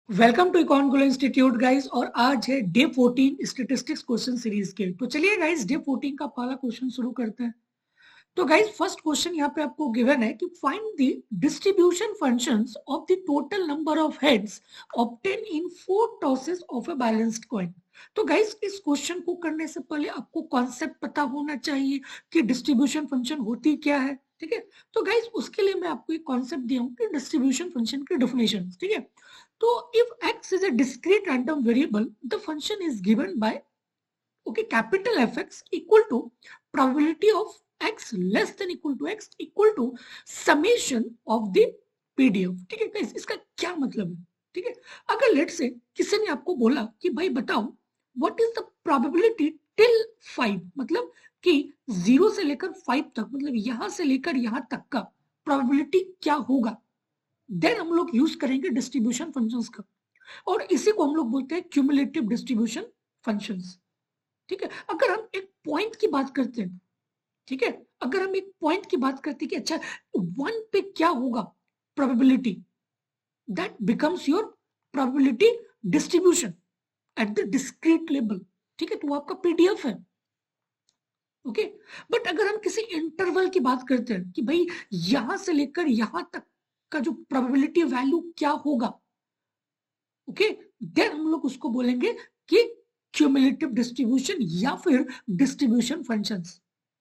Welcome to इकॉनगुल institute guys. और आज है डे 14 स्टेटिस्टिक्स क्वेश्चन सीरीज के। तो चलिए गाइस डे 14 का पहला क्वेश्चन शुरू करते हैं। तो गाइस फर्स्ट क्वेश्चन यहाँ पे आपको गिवन है कि find the distribution functions of the total number of heads obtain in 4 tosses of a balanced coin. तो गाइस इस क्वेश्चन को करने से पहले आपको कॉन्सेप्ट पता होना चाहिए कि डिस्ट्रीब्यूशन फंक्शन होती क्या है। ठीक है, तो गाइस उसके लिए मैं आपको एक कॉन्सेप्ट दिया हूँ कि डिस्ट्रीब्यूशन फंक्शन की डेफिनेशन। ठीक है, तो if x is a discrete random variable, the function is given by capital Fx equal to probability of x less than equal to x equal to summation of the PDF। ठीक है guys, इसका क्या मतलब है? ठीक है, अगर late से किसी ने आपको बोला कि भाई बताओ what is the probability till 5, मतलब कि 0 से लेकर 5 तक, मतलब यहां से लेकर यहां तक का प्रोबेबिलिटी क्या होगा, देन हम लोग यूज करेंगे डिस्ट्रीब्यूशन फंक्शंस का, और इसी को हम लोग बोलते हैं क्यूमुलेटिव डिस्ट्रीब्यूशन फंक्शंस। ठीक है, अगर हम एक पॉइंट की बात करते हैं, ठीक है, अगर हम एक पॉइंट की बात करते हैं कि अच्छा 1 पे क्या होगा probability, that becomes your probability distribution at the discrete level. ठीक है, तो वो आपका पीडीएफ है। ओके, बट अगर हम किसी इंटरवल की बात करते हैं कि भाई यहां से लेकर यहां तक का जो प्रोबेबिलिटी वैल्यू क्या होगा, ओके, देन हम लोग उसको बोलेंगे कि क्यूमुलेटिव डिस्ट्रीब्यूशन या फिर डिस्ट्रीब्यूशन फंक्शंस।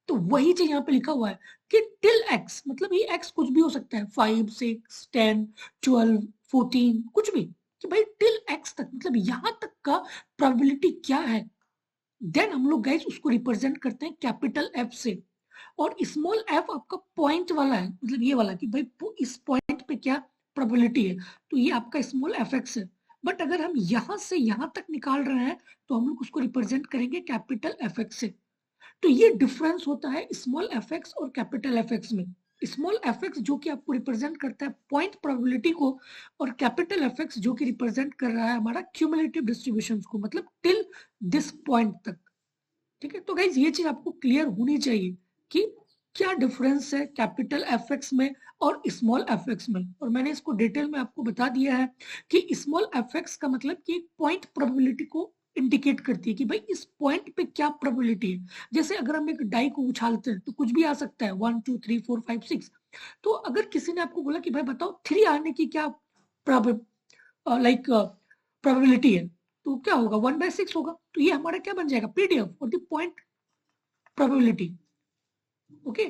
तो वही चीज यहाँ पे लिखा हुआ है कि टिल एक्स, मतलब ये एक्स कुछ भी हो सकता है, 5, 6, 10, 12, 14, कुछ भी, कि भाई टिल एक्स तक, मतलब यहां तक का प्रोबेबिलिटी क्या है, देन हम लोग गाइस उसको रिप्रेजेंट करते हैं कैपिटल एफ से। और स्मॉल एफ आपका पॉइंट वाला है, मतलब ये वाला कि भाई इस पॉइंट पे क्या प्रोबेबिलिटी है, तो ये आपका स्मॉल एफ एक्स है। बट अगर हम यहां से यहां तक निकाल रहे हैं तो हम लोग उसको रिप्रेजेंट करेंगे कैपिटल एफ एक्स से। तो ये डिफरेंस होता है स्मॉल एफ एक्स और कैपिटल एफ एक्स में। स्मॉल एफ एक्स जो कि आपको रिप्रेजेंट करता है पॉइंट प्रोबेबिलिटी को, और कैपिटल एफ एक्स जो कि रिप्रेजेंट कर रहा है हमारा क्यूमुलेटिव डिस्ट्रीब्यूशन को, मतलब टिल दिस पॉइंट तक। ठीक है, तो गाइज ये चीज आपको क्लियर होनी चाहिए कि क्या डिफरेंस है कैपिटल एफ एक्स में और स्मॉल एफ एक्स में। और मैंने इसको डिटेल में आपको बता दिया है कि स्मॉल एफ एक्स का मतलब कि एक पॉइंट प्रोबेबिलिटी को इंडिकेट करती है कि भाई इस पॉइंट पे क्या प्रोबेबिलिटी है। जैसे अगर हम एक डाई को उछालते हैं तो कुछ भी आ सकता है, 1 2 3 4 5 6। तो अगर किसी ने आपको बोला कि भाई बताओ 3 आने की क्या प्रोबेबिलिटी है, तो क्या होगा, 1/6 होगा। तो ये हमारा क्या बन जाएगा, पीडीएफ और the point probability. Okay,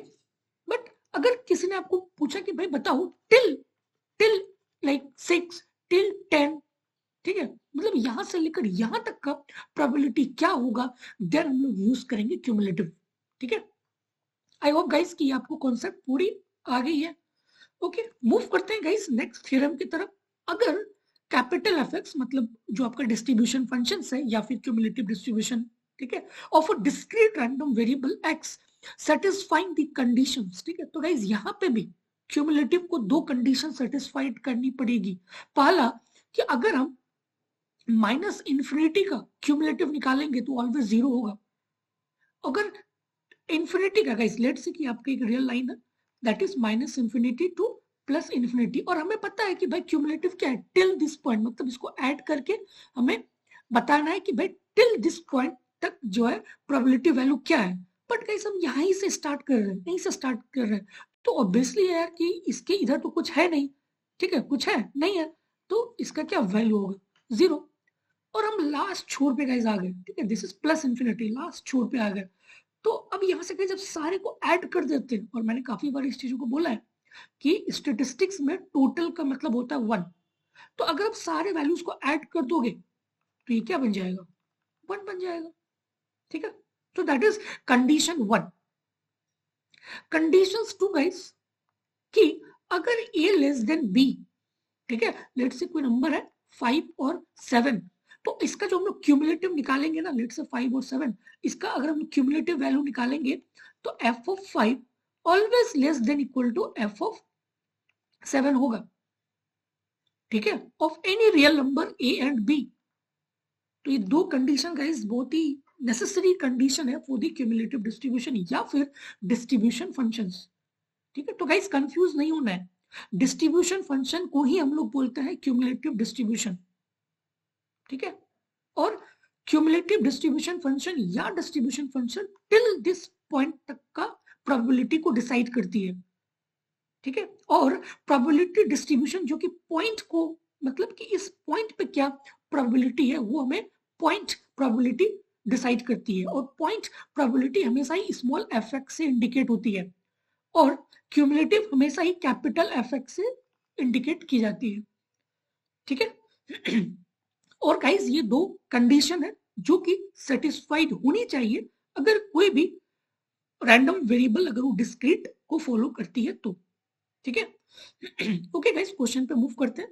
but अगर किसी ने आपको पूछा कि भाई बताओ टिल टिल लाइक 6 टिल 10, ठीक है, मतलब यहां से लेकर यहां तक का प्रोबेबिलिटी क्या होगा, देन हम लोग यूज करेंगे क्यूमुलेटिव। ठीक है, आई होप गाइस कि आपको कॉन्सेप्ट पूरी आ गई है। ओके, मूव करते हैं गाइस नेक्स्ट थ्योरम की तरफ। अगर कैपिटल एफ एक्स, मतलब जो आपका डिस्ट्रीब्यूशन फंक्शन है या फिर क्यूमुलेटिव डिस्ट्रीब्यूशन, ठीक है, of a discrete random variable x satisfying the conditions. ठीक है, तो गाइस यहाँ पे भी क्यूमुलेटिव को 2 कंडीशन सेटिस्फाइड करनी पड़ेगी। पहला कि अगर हम माइनस इंफिनिटी का क्यूमुलेटिव निकालेंगे तो ऑलवेज 0 होगा। अगर इंफिनिटी का, गाइस लेट्स से कि आपका एक रियल लाइन है that is minus infinity two plus infinity, और हमें पता है कि भाई क्यूमुलेटिव क्या है, टिल दिस पॉइंट, मतलब इसको ऐड करके हमें बताना है कि भाई टिल दिस पॉइंट तक जो है प्रोबेबिलिटी वैल्यू क्या है। बट गाइस हम यहीं से स्टार्ट कर रहे हैं, यहीं से स्टार्ट कर रहे हैं, तो ऑब्वियसली यार कि इसके इधर तो कुछ है नहीं। ठीक है, कुछ है नहीं है, तो इसका क्या वैल्यू होगा, 0। और हम लास्ट छोर पे गाइस आ गए, ठीक है, this is plus infinity, last छोर पे आ गए। तो अब यहाँ से जब सारे को ऐड कर देते हैं, और मैंने काफी बार इस चीजों को बोला है कि स्टेटिस्टिक्स में टोटल का मतलब होता है 1। तो अगर आप सारे वैल्यूज को ऐड कर दोगे तो ये क्या बन जाएगा, 1 बन जाएगा। ठीक है, तो that is condition 1। Conditions 2 guys, कि अगर ए लेस देन बी, ठीक है, लेट्स से कोई नंबर है 5 और 7, तो इसका जो हम लोग क्यूमुलेटिव निकालेंगे ना, लेट्स से 5 और 7, इसका अगर हम क्यूमुलेटिव वैल्यू निकालेंगे तो F of 5 always less than equal to F of 7 होगा। ठीक है, of any real number A and B. तो ये 2 कंडीशन गाइस बहुत ही नेसेसरी कंडीशन है फॉर द क्यूमुलेटिव डिस्ट्रीब्यूशन या फिर डिस्ट्रीब्यूशन फंक्शंस। ठीक है, तो गाइस कंफ्यूज नहीं होना है, डिस्ट्रीब्यूशन फंक्शन को ही हम लोग बोलते हैं क्यूमुलेटिव डिस्ट्रीब्यूशन। ठीक है, और क्यूमुलेटिव डिस्ट्रीब्यूशन फंक्शन या distribution function till this point तक का प्रोबेबिलिटी को डिसाइड करती है, ठीक है, और प्रोबेबिलिटी डिस्ट्रीब्यूशन जो कि पॉइंट को, मतलब कि इस पॉइंट पे क्या प्रोबेबिलिटी है वो हमें पॉइंट प्रोबेबिलिटी डिसाइड करती है, और पॉइंट प्रोबेबिलिटी हमेशा ही स्मॉल एफ एक्स से इंडिकेट होती है, और क्यूमुलेटिव हमेशा ही कैपिटल एफ एक्स से इंडिकेट की जाती है, ठीक है। और गाइस ये दो कंडीशन है जो कि सेटिस्फाइड होनी चाहिए अगर कोई भी रैंडम वेरिएबल अगर वो डिस्क्रीट को फॉलो करती है तो, ठीक है। ओके गाइस, क्वेश्चन पे मूव करते हैं।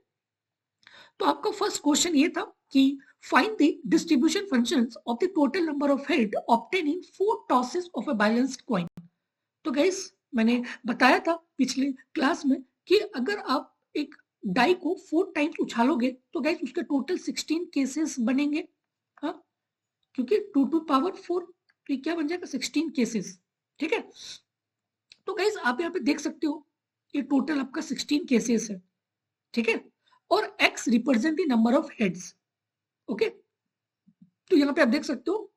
तो आपका फर्स्ट क्वेश्चन ये था कि find the distribution functions of the total number of head obtain in 4 tosses of a balanced coin. तो गाइस मैंने बताया था पिछले क्लास में कि अगर आप एक डाई को 4 टाइम्स उछालोगे तो गाइस उसके टोटल 16 केसेस बनेंगे, हाँ, क्योंकि 2 टू पावर 4 तो क्या बन जाएगा 16 केसेस, ठीक है। तो गाइस आप यहाँ पे देख सकते हो ये टोटल आपका 16 केसेस है, ठीक है, और x represent the number of heads, okay. तो यहाँ पे आप देख सकते हो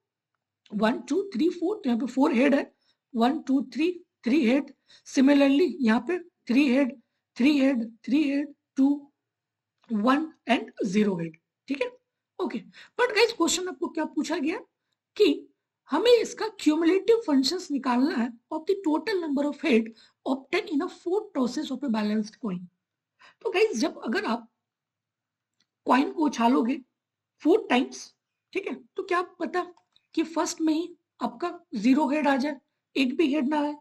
1 2 3 4, तो यहाँ पे 4 हेड है, 1 2 3 3 हेड, सिमिलरली यहाँ पे 3 head 3 head 3 head 2 1 and 0 head, ठीक है, ओके। बट गाइस क्वेश्चन आपको क्या पूछा गया कि हमें इसका क्यूमुलेटिव फंक्शंस निकालना है of the total number of head obtain in a 4 tosses of a balanced coin. तो गाइस जब अगर आप कॉइन को उछालोगे 4 टाइम्स, ठीक है, तो क्या पता कि फर्स्ट में ही आपका 0 हेड आ जाए, एक भी हेड ना आए,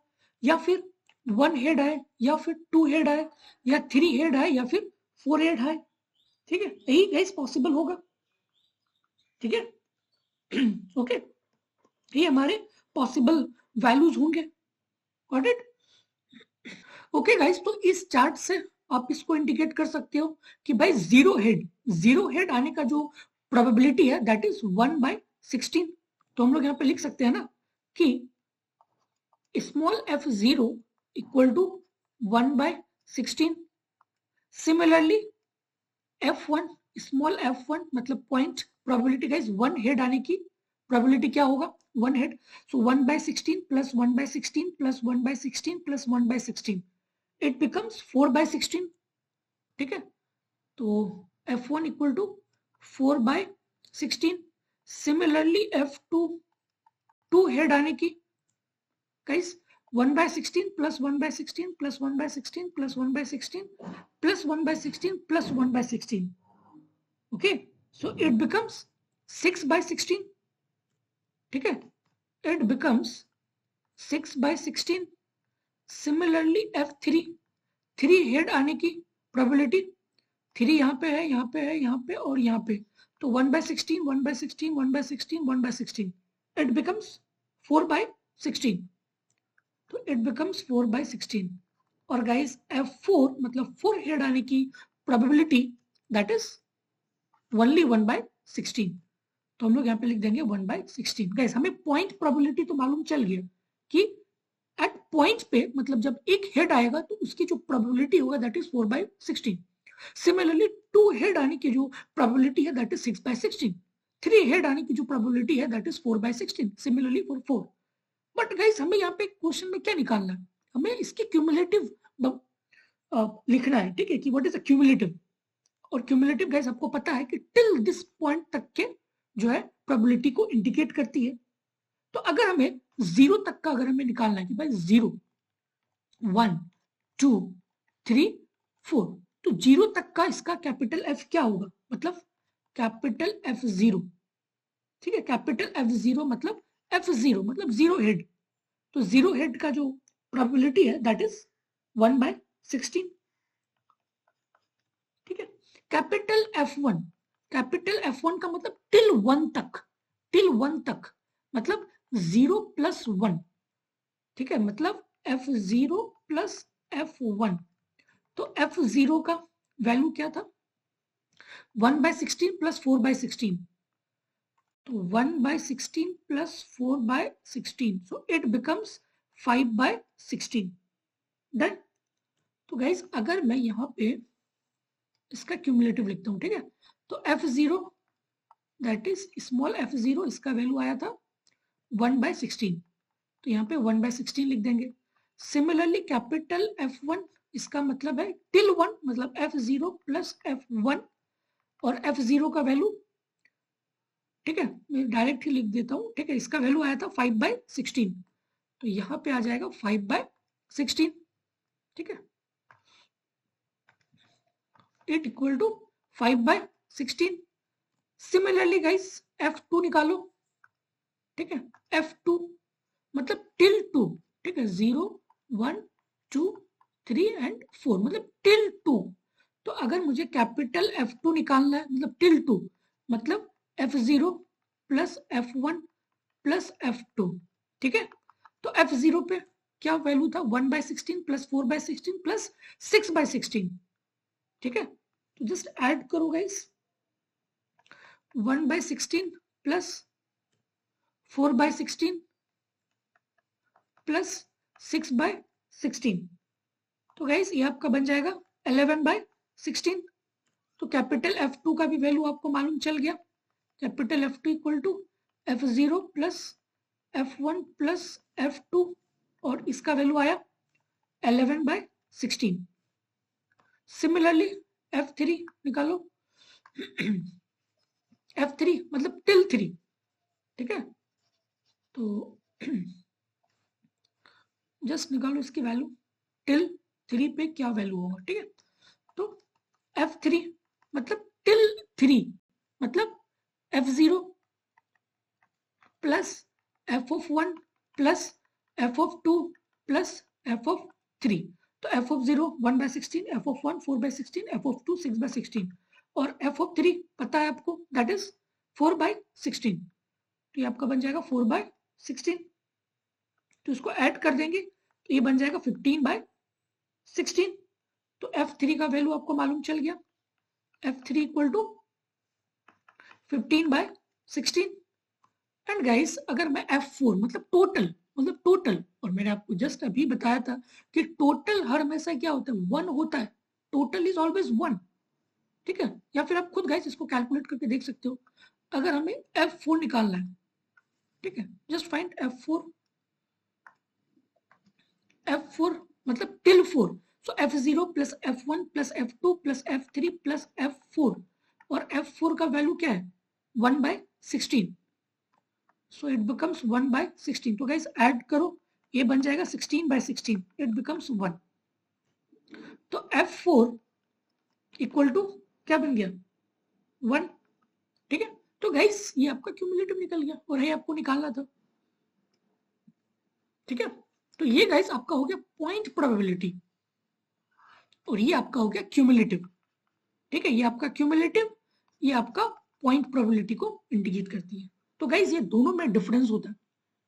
या फिर 1 हेड आए, या फिर 2 हेड आए, या 3 हेड आए, या फिर 4 हेड आए, ठीक है, यही गाइस पॉसिबल होगा, ठीक है। ओके, ये हमारे पॉसिबल वैल्यूज होंगे, गॉट इट। ओके गाइस, तो इस चार्ट से आप इसको इंडिकेट कर सकते हो कि भाई 0 हेड आने का जो प्रोबेबिलिटी है दैट इज 1/16। तो हम लोग यहाँ पे लिख सकते हैं ना कि small f0 equal to 1/16। Similarly f1, small f1 मतलब पॉइंट प्रोबेबिलिटी गाइस 1 हेड आने की प्रोबेबिलिटी क्या होगा 1 head, so 1/16 plus 1/16 plus 1/16 plus 1/16 it becomes 4/16, ठीक है। तो f1 equal to 4/16। Similarly f2 2 head आने की guys 1/16 plus 1/16 plus 1/16 plus 1/16 plus 1/16 plus 1/16, okay, so it becomes 6/16, ठीक है, it becomes 6/16। Similarly f3 3 head आने की प्रोबेबिलिटी, 3 यहाँ पे है, यहाँ पे है, यहाँ पे और यहाँ पे, तो 1/16 1/16 1/16 1/16 इट बिकम्स 4/16, तो इट बिकम्स 4/16। और गाइस f4 मतलब 4 हेड आने की प्रोबेबिलिटी दैट इज ओनली 1/16, तो हम लोग यहाँ पे लिख देंगे 1/16। गाइस हमें पॉइंट प्रोबेबिलिटी तो मालूम चल गया कि एट पॉइंट पे मतलब जब एक हेड आएगा तो उसकी जो प्रोबेबिलिटी होगा दैट इज 4/16। सिमिलरली 2 हेड आने की जो प्रोबेबिलिटी है दैट इज 6/16, 3 हेड आने की जो प्रोबेबिलिटी है that is 4/16, similarly for 4। But guys हमें यहाँ पे क्वेश्चन में क्या निकालना है, हमें इसके क्यूमुलेटिव लिखना है, ठीक है, कि व्हाट इज अ क्यूमुलेटिव। और क्यूमुलेटिव गाइस आपको पता है कि टिल दिस पॉइंट तक के जो है प्रोबेबिलिटी को इंडिकेट करती है। तो अगर हमें 0 तक का अगर हमें निकालना है कि भाई 0 1 2 3 4, तो 0 तक का इसका कैपिटल F क्या होगा, मतलब कैपिटल F0, ठीक है, कैपिटल F0 मतलब F0 मतलब 0 हेड, तो 0 हेड का जो प्रोबेबिलिटी है दैट इज 1/16, ठीक है। कैपिटल F1 का मतलब टिल 1 तक, टिल 1 तक मतलब 0 + 1, ठीक है, मतलब F0 + F1, तो F0 का वैल्यू क्या था 1/16 + 4/16, तो 1/16 + 4/16, so it becomes 5/16, डन। तो गाइस अगर मैं यहाँ पे इसका क्यूमुलेटिव लिखता हूँ, ठीक है, तो F0 that is small f0, इसका वैल्यू आया था 1/16, तो यहाँ पे 1/16 लिख देंगे। सिमिलरली कैपिटल F1, इसका मतलब है टिल 1, मतलब F0 प्लस F1, और F0 का वैल्यू, ठीक है, मैं डायरेक्ट ही लिख देता हूँ, ठीक है, इसका वैल्यू आया था 5/16, तो यहाँ पे आ जाएगा 5/16, ठीक है, it equal to 5/16। Similarly guys F2 निकालो, ठीक है, F2 मतलब टिल 2, ठीक है, 0 1 2 3 एंड 4, मतलब टिल 2। तो अगर मुझे कैपिटल F2 निकालना है, मतलब टिल 2, मतलब F0 plus F1 plus F2, ठीक है, तो F0 पे क्या वैल्यू था, 1/16 प्लस 4/16 प्लस 6/16, ठीक है, तो जस्ट ऐड करो गाइस, 1/16 प्लस 4/16 प्लस 6/16, तो गाइस ये आपका बन जाएगा 11/16। तो कैपिटल F2 का भी वैल्यू आपको मालूम चल गया, capital F2 equal to F0 plus F1 plus F2, और इसका वैल्यू आया 11/16। सिमिलरली F3 निकालो, F3 मतलब टिल 3, ठीक है, तो जस्ट निकालो इसकी वैल्यू, टिल 3 पे क्या वैल्यू होगा, ठीक है, तो F3 मतलब टिल 3, मतलब F0 plus F1 plus F2 plus F3, तो F0 1/16, F1 4/16, F2 6/16, और F3 पता है आपको, दैट इज 4/16, तो ये आपका बन जाएगा 4/16, तो इसको ऐड कर देंगे तो ये बन जाएगा 15/16। तो F3 का वैल्यू आपको मालूम चल गया, F3 equal to 15/16। And guys अगर मैं F4 मतलब टोटल, और मैंने आपको जस्ट अभी बताया था कि टोटल हर हमेशा क्या होता है, 1 होता है, टोटल इज ऑलवेज 1, ठीक है, या फिर आप खुद गाइस इसको कैलकुलेट करके देख सकते हो। अगर हमें F4 निकालना है, ठीक है, जस्ट फाइंड F4 मतलब टिल 4, सो F0 plus F1 plus F2 plus F3 plus F4, और F4 का वैल्यू क्या है, 1/16, सो इट बिकम्स 1/16, तो गाइस ऐड करो, ये बन जाएगा 16/16, इट बिकम्स 1, तो F4 इक्वल टू क्या बन गया, 1, ठीक है, तो गाइस ये आपका क्यूमुलेटिव निकल गया, और ये आपको निकालना था, ठीक है, तो ये गाइस आपका हो गया पॉइंट प्रोबेबिलिटी, और ये आपका हो गया क्यूमुलेटिव, ठीक है, ये आपका क्यूमुलेटिव, ये आपका पॉइंट प्रोबेबिलिटी को इंडिकेट करती है। तो गाइस ये दोनों में डिफरेंस होता है,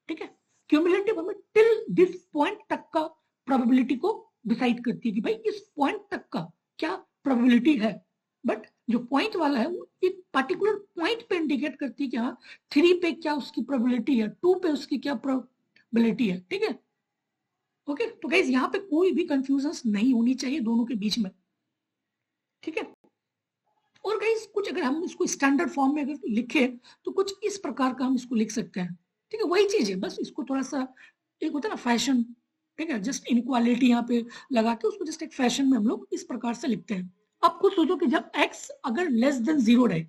ठीक है, क्यूमुलेटिव हमें टिल दिस पॉइंट तक का प्रोबेबिलिटी को डिसाइड करती है कि भाई इस पॉइंट तक का क्या प्रोबेबिलिटी है, बट जो पॉइंट वाला है वो एक पर्टिकुलर पॉइंट पे इंडिकेट करती है कि हाँ 3 पे क्या उसकी प्रोबेबिलिटी है, 2 पे उसकी क्या प्रोबेबिलिटी है, ठीक है, ओके, तो गाइस यहाँ पे कोई भी कंफ्यूजन नहीं होनी चाहिए दोनों के बीच में, ठीक है, और गाइस कुछ अगर हम इसको स्टैंडर्ड फॉर्म में अगर लिखे तो कुछ इस प्रकार का हम इसको लिख सकते हैं, ठीक है, वही चीज है, बस इसको थोड़ा सा एक होता है ना फैशन, ठीक है, जस्ट इनक्वालिटी यहाँ पे लगा के उसको जस्ट एक फैशन में हम लोग इस प्रकार से लिखते हैं। आप खुद सोचो कि जब x अगर लेस देन 0 रहे,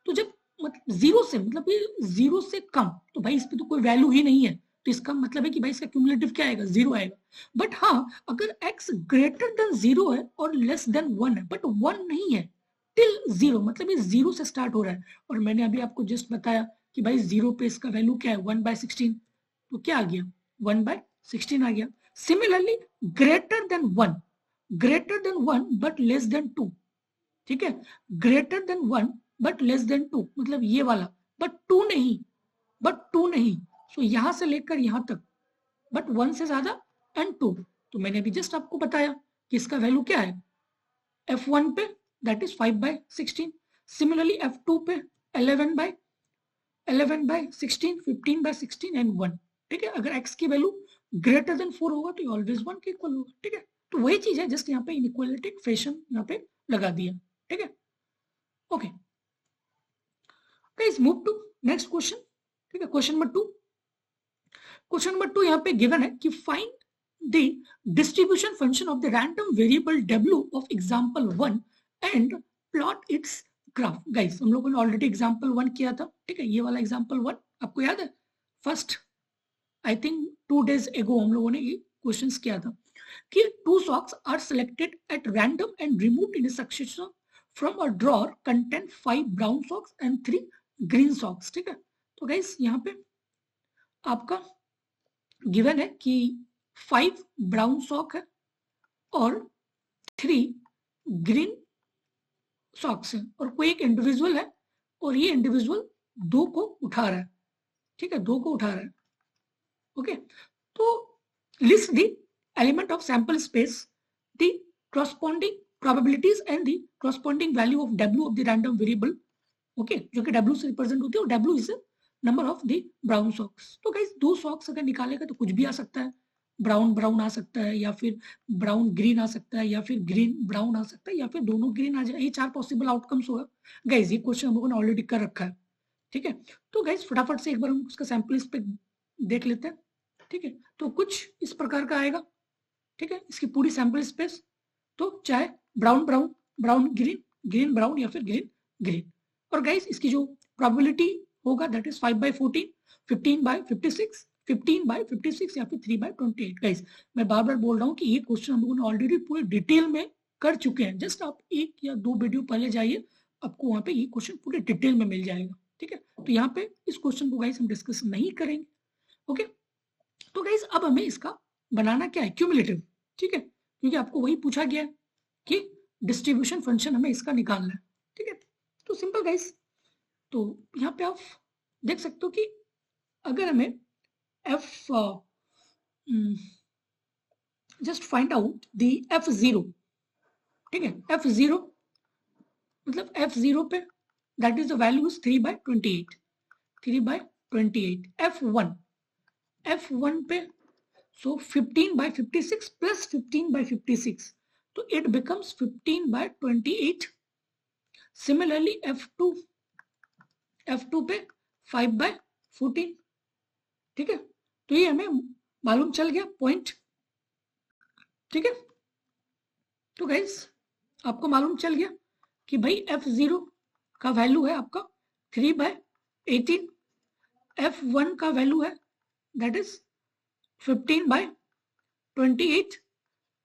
तो जब मतलब 0 से मतलब ये 0 से कम, तो भाई इस पे तो कोई वैल्यू ही नहीं है, तो इसका मतलब है कि भाई इसका क्यूमुलेटिव क्या आएगा, 0 आएगा। बट हाँ अगर x ग्रेटर देन 0 है और लेस देन 1 है, बट 1 नहीं है, टिल 0 मतलब ये 0 से स्टार्ट हो रहा है, और मैंने अभी आपको जस्ट बताया कि भाई 0 पे इसका वैल्यू क्या है, 1/16, तो क्या आ गया, 1/16 आ गया। Similarly greater than 1 but less than 2, ठीक है, greater than 1 but less than 2 मतलब ये वाला, बट 2 नहीं, सो यहां से लेकर यहां तक, बट 1 से ज्यादा एंड 2, तो मैंने अभी जस्ट आपको बताया कि इसका वैल्यू क्या है, F1 पे दैट इज 5/16, सिमिलरली F2 पे 11/16, 15/16 एंड 1, ठीक है, अगर x की वैल्यू ग्रेटर देन 4 होगा तो ऑलवेज 1 के इक्वल होगा, ठीक है, तो वही चीज है, जस्ट यहाँ पे इनइक्वालिटी फैशन यहाँ पे लगा दिया, ठीक है, okay. Guys move to next question, ठीक है। क्वेश्चन नंबर 2, क्वेश्चन नंबर 2 यहाँ पे गिवन है कि find the distribution function of the random variable w of example 1 and plot it's graph. Guys हम लोगों ने ऑलरेडी एग्जांपल 1 किया था, ठीक है। ये वाला एग्जांपल 1 आपको याद है, फर्स्ट आई थिंक 2 days एगो हम लोगों ने ये क्वेश्चंस किया था कि 2 socks are selected at random and removed in a succession from a drawer contain 5 brown socks and 3 green socks, ठीक है। तो गाइस यहाँ पे आपका गिवन है कि 5 ब्राउन सॉक है और 3 ग्रीन सॉक्स है, और कोई एक इंडिविजुअल है और ये इंडिविजुअल 2 को उठा रहा है, ठीक है, 2 को उठा रहा है, ओके। तो list the element of sample space, the corresponding probabilities and the corresponding value of w of the random variable, okay, जो कि w से रिप्रेजेंट होती है और w is number of the brown socks. तो गाइस 2 सॉक्स अगर निकालेगा तो कुछ भी आ सकता है, ब्राउन ब्राउन आ सकता है, या फिर ब्राउन ग्रीन आ सकता है, या फिर ग्रीन ब्राउन आ सकता है, या फिर दोनों ग्रीन आ जाए। ये 4 पॉसिबल आउटकम्स होगा। गाइस ये क्वेश्चन हम लोगों ने ऑलरेडी कर रखा है, ठीक है। तो गाइस फटाफट से एक बार हम उसका सैंपल स्पेस देख लेते हैं, ठीक है। तो कुछ इस प्रकार का आएगा, ठीक है, इसकी पूरी सैंपल स्पेस। तो चाहे brown brown, brown green, green brown, या फिर ग्रीन ग्रीन। और गाइस इसकी जो प्रोबेबिलिटी होगा दैट इज 5/14, 15/56, 15/56 या फिर 3/28। गाइस मैं बार बार बोल रहा हूँ कि ये क्वेश्चन हम लोगों ने ऑलरेडी पूरे डिटेल में कर चुके हैं। जस्ट आप 1 या 2 वीडियो पहले जाइए, आपको वहां पे ये क्वेश्चन पूरे डिटेल में मिल जाएगा, ठीक है। तो यहाँ पे इस क्वेश्चन को गाइस हम डिस्कस नहीं करेंगे, ओके। तो गाइस अब हमें इसका बनाना क्या है, क्यूमुलेटिव, ठीक है, क्योंकि आपको वही पूछा गया है कि डिस्ट्रीब्यूशन फंक्शन हमें इसका निकालना है, ठीक है। तो सिंपल गाइस, तो यहाँ पे आप देख सकते हो कि अगर हमें f just find out the f0, ठीक है, f0 मतलब f0 पे that is the value is 3/28, 3/28। f1 पे so 15/56 plus 15/56, so it becomes 15/28. Similarly f2 पे 5/14, ठीक है। तो ये हमें मालूम चल गया पॉइंट, ठीक है। तो गाइस आपको मालूम चल गया कि भाई f0 का वैल्यू है आपका 3/18, f1 का वैल्यू है दैट इज 15/28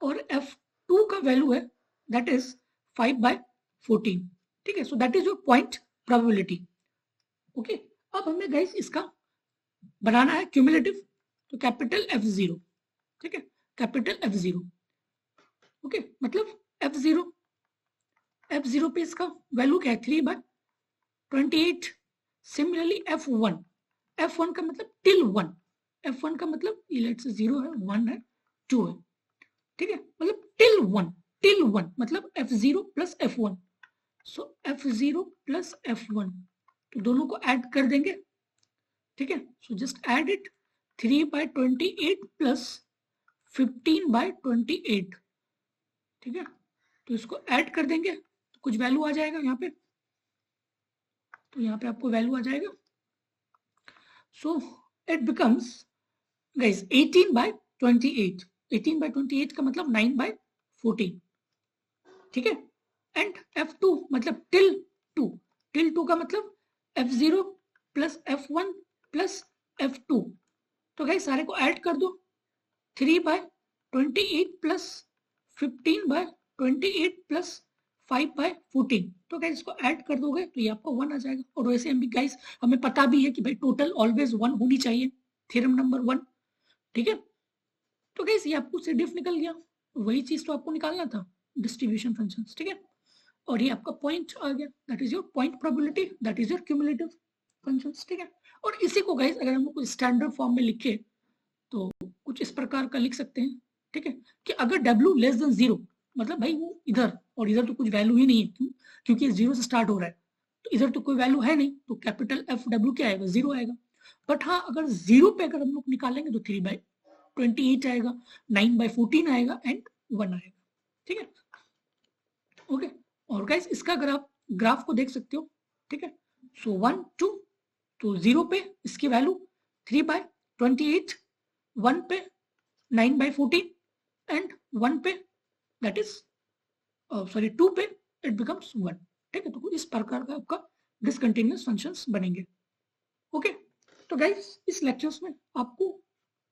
और f2 का वैल्यू है दैट इज 5/14, ठीक है। So that is your point probability, okay. अब हमें गाइस इसका बनाना है क्यूमुलेटिव, तो कैपिटल F0, ठीक है, कैपिटल F0, ओके। मतलब F0 पे इसका वैल्यू क्या है, 3/28। सिमिलरली F1 का मतलब टिल 1, F1 का मतलब लेट्स 0 है, 1 है, 2 है, ठीक है, मतलब टिल 1 मतलब F0 प्लस F1, सो F0 प्लस F1, तो दोनों को ऐड कर देंगे, ठीक है। So just add it, 3/28 plus 15/28, ठीक है। तो इसको ऐड कर देंगे तो कुछ वैल्यू आ जाएगा यहाँ पे, तो यहाँ पे आपको वैल्यू आ जाएगा। सो इट बिकम्स गाइस 18/28, 18/28 का मतलब 9/14, ठीक है। एंड F2 मतलब टिल 2 का मतलब F0 plus F1 plus F2, तो गाइस सारे को ऐड कर दो, 3/28 प्लस 15/28 प्लस 5/14, तो गाइस इसको ऐड कर दोगे तो ये आपको 1 आ जाएगा। और वैसे हम भी गाइस हमें पता भी है कि भाई टोटल ऑलवेज 1 होनी चाहिए, थ्योरम नंबर 1, ठीक है। तो गाइस ये आपको CDF निकल गया, वही चीज तो आपको निकालना था, डिस्ट्रीब्यूशन फंक्शंस, ठीक है। और ये आपका पॉइंट आ गया, that is your point probability, that is your cumulative functions, ठीक है। और इसी को गाइस अगर हम लोग स्टैंडर्ड फॉर्म में लिखे तो कुछ इस प्रकार का लिख सकते हैं, ठीक है, कि अगर W लेस देन 0 मतलब भाई वो इधर और इधर तो कुछ वैल्यू ही नहीं है, क्योंकि 0 से स्टार्ट हो रहा है, तो इधर तो कोई वैल्यू है नहीं, तो कैपिटल FW क्या आएगा, 0 आएगा। बट हाँ अगर 0 पे अगर हम लोग निकालेंगे तो 3/28 आएगा, 9/14 आएगा एंड 1 आएगा, ठीक है, ओके। और गाइस इसका अगर आप ग्राफ को देख सकते हो, ठीक है, सो 1 2, तो 0 पे इसकी वैल्यू 3/28, 1 पे 9/14 एंड 1 पे दैट इज सॉरी 2 पे इट बिकम्स 1। ठीक है, तो इस प्रकार का आपका डिसकंटिन्यूअस फंक्शंस बनेंगे। ओके, तो गाइस इस लेक्चर्स में आपको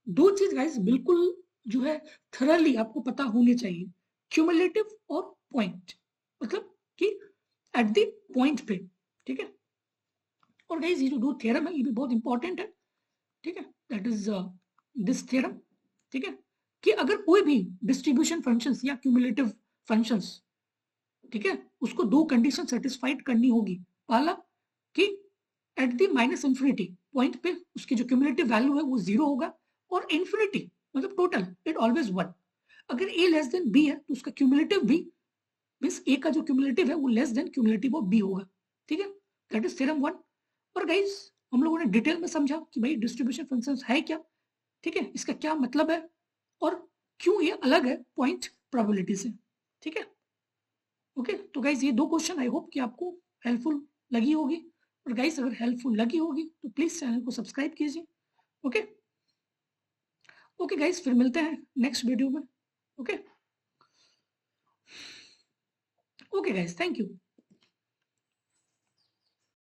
दो चीज गाइस बिल्कुल जो है थरली आपको पता होनी चाहिए, क्यूमुलेटिव और पॉइंट, मतलब कि एट द पॉइंट पे। ठीक है, और गाइस ये जो दो थ्योरम है ये भी बहुत इंपॉर्टेंट है। ठीक है, दैट इज दिस थ्योरम। ठीक है, कि अगर कोई भी डिस्ट्रीब्यूशन फंक्शंस या क्यूमुलेटिव फंक्शंस, ठीक है, उसको दो कंडीशन सेटिस्फाइड करनी होगी। पहला कि at the minus infinity point पे उसकी जो क्यूमुलेटिव वैल्यू है वो 0 होगा, और इंफिनिटी मतलब टोटल इट ऑलवेज 1। अगर a लेस देन b है तो उसका क्यूमुलेटिव भी मींस a का जो क्यूमुलेटिव है वो less than cumulative of b होगा। ठीक है, दैट इज थ्योरम 1। और गाइस हम लोगों ने डिटेल में समझा कि भाई डिस्ट्रीब्यूशन फंक्शंस है क्या, ठीक है, इसका क्या मतलब है और क्यों ये अलग है पॉइंट प्रोबेबिलिटी से। ठीक है, ओके, तो गाइज ये दो क्वेश्चन आई होप कि आपको हेल्पफुल लगी होगी, और गाइज अगर हेल्पफुल लगी होगी तो प्लीज चैनल को सब्सक्राइब कीजिए। ओके, ओके गाइज, फिर मिलते हैं नेक्स्ट वीडियो में। Okay, okay guys, thank you.